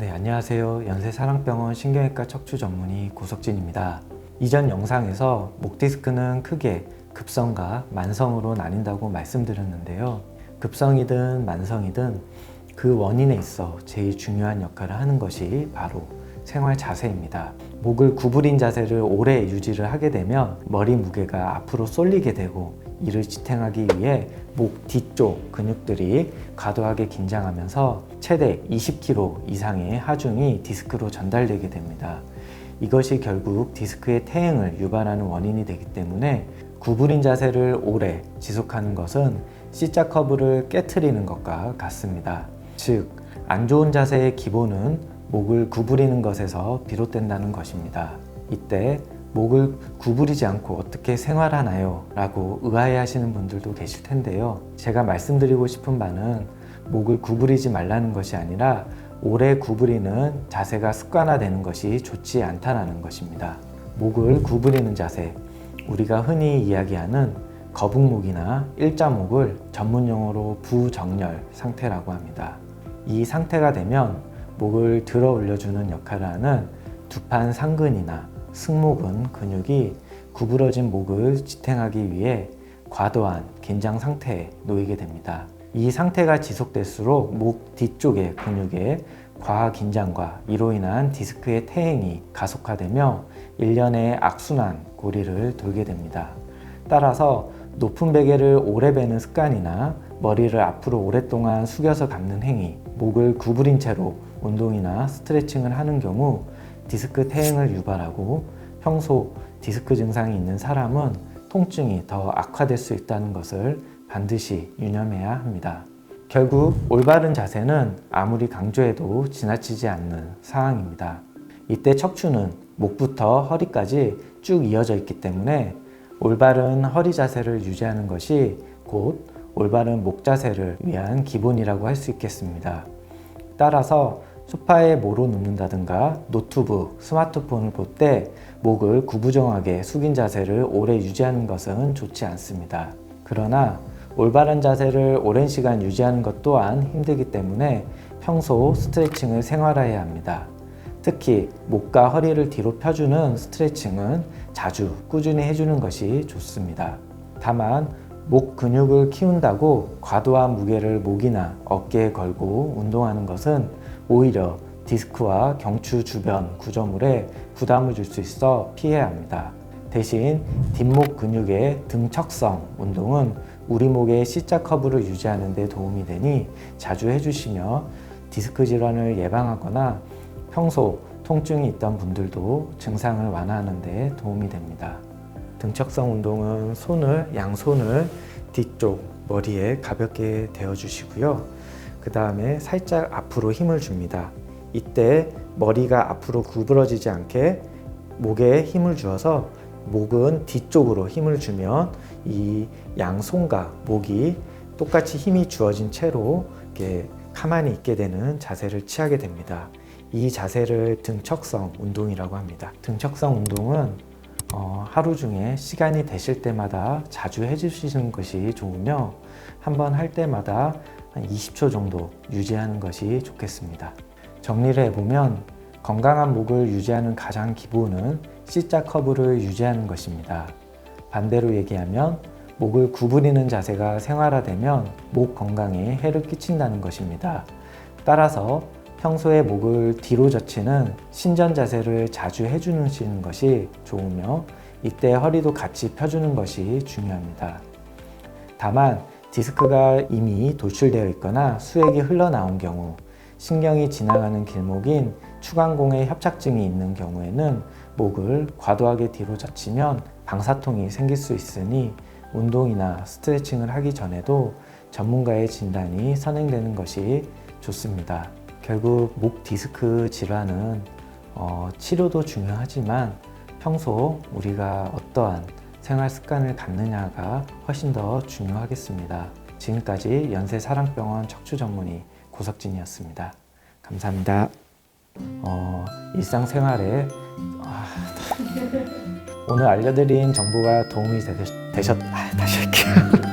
네, 안녕하세요. 연세사랑병원 신경외과 척추 전문의 고석진입니다. 이전 영상에서 목 디스크는 크게 급성과 만성으로 나뉜다고 말씀드렸는데요. 급성이든 만성이든 그 원인에 있어 제일 중요한 역할을 하는 것이 바로 생활 자세입니다. 목을 구부린 자세를 오래 유지를 하게 되면 머리 무게가 앞으로 쏠리게 되고 이를 지탱하기 위해 목 뒤쪽 근육들이 과도하게 긴장하면서 최대 20kg 이상의 하중이 디스크로 전달되게 됩니다. 이것이 결국 디스크의 퇴행을 유발하는 원인이 되기 때문에 구부린 자세를 오래 지속하는 것은 C자 커브를 깨트리는 것과 같습니다. 즉, 안 좋은 자세의 기본은 목을 구부리는 것에서 비롯된다는 것입니다. 이때 목을 구부리지 않고 어떻게 생활하나요? 라고 의아해하시는 분들도 계실 텐데요. 제가 말씀드리고 싶은 바는 목을 구부리지 말라는 것이 아니라 오래 구부리는 자세가 습관화되는 것이 좋지 않다는 것입니다. 목을 구부리는 자세, 우리가 흔히 이야기하는 거북목이나 일자목을 전문용어로 부정렬 상태라고 합니다. 이 상태가 되면 목을 들어 올려주는 역할을 하는 두판 상근이나 승모근 근육이 구부러진 목을 지탱하기 위해 과도한 긴장 상태에 놓이게 됩니다. 이 상태가 지속될수록 목 뒤쪽의 근육의 과하 긴장과 이로 인한 디스크의 퇴행이 가속화되며 일련의 악순환 고리를 돌게 됩니다. 따라서 높은 베개를 오래 베는 습관이나 머리를 앞으로 오랫동안 숙여서 감는 행위, 목을 구부린 채로 운동이나 스트레칭을 하는 경우 디스크 퇴행을 유발하고 평소 디스크 증상이 있는 사람은 통증이 더 악화될 수 있다는 것을 반드시 유념해야 합니다. 결국 올바른 자세는 아무리 강조해도 지나치지 않는 상황입니다. 이때 척추는 목부터 허리까지 쭉 이어져 있기 때문에 올바른 허리 자세를 유지하는 것이 곧 올바른 목 자세를 위한 기본이라고 할 수 있겠습니다. 따라서 소파에 모로 눕는다든가 노트북, 스마트폰을 볼 때 목을 구부정하게 숙인 자세를 오래 유지하는 것은 좋지 않습니다. 그러나 올바른 자세를 오랜 시간 유지하는 것 또한 힘들기 때문에 평소 스트레칭을 생활화해야 합니다. 특히 목과 허리를 뒤로 펴주는 스트레칭은 자주 꾸준히 해주는 것이 좋습니다. 다만 목 근육을 키운다고 과도한 무게를 목이나 어깨에 걸고 운동하는 것은 오히려 디스크와 경추 주변 구조물에 부담을 줄 수 있어 피해야 합니다. 대신 뒷목 근육의 등척성 운동은 우리 목의 C자 커브를 유지하는 데 도움이 되니 자주 해주시며 디스크 질환을 예방하거나 평소 통증이 있던 분들도 증상을 완화하는 데 도움이 됩니다. 등척성 운동은 양손을 뒤쪽 머리에 가볍게 대어주시고요. 그 다음에 살짝 앞으로 힘을 줍니다. 이때 머리가 앞으로 구부러지지 않게 목에 힘을 주어서 목은 뒤쪽으로 힘을 주면 이 양손과 목이 똑같이 힘이 주어진 채로 이렇게 가만히 있게 되는 자세를 취하게 됩니다. 이 자세를 등척성 운동이라고 합니다. 등척성 운동은 하루 중에 시간이 되실 때마다 자주 해주시는 것이 좋으며 한번 할 때마다 한 20초 정도 유지하는 것이 좋겠습니다. 정리를 해보면 건강한 목을 유지하는 가장 기본은 C자 커브를 유지하는 것입니다. 반대로 얘기하면 목을 구부리는 자세가 생활화되면 목 건강에 해를 끼친다는 것입니다. 따라서 평소에 목을 뒤로 젖히는 신전 자세를 자주 해주시는 것이 좋으며 이때 허리도 같이 펴주는 것이 중요합니다. 다만 디스크가 이미 돌출되어 있거나 수액이 흘러나온 경우, 신경이 지나가는 길목인 추간공에 협착증이 있는 경우에는 목을 과도하게 뒤로 젖히면 방사통이 생길 수 있으니 운동이나 스트레칭을 하기 전에도 전문가의 진단이 선행되는 것이 좋습니다. 결국 목 디스크 질환은 치료도 중요하지만 평소 우리가 어떠한 생활 습관을 갖느냐가 훨씬 더 중요하겠습니다. 지금까지 연세사랑병원 척추 전문의 고석진이었습니다. 감사합니다. 일상생활에 오늘 알려드린 정보가 도움이 다시 할게요.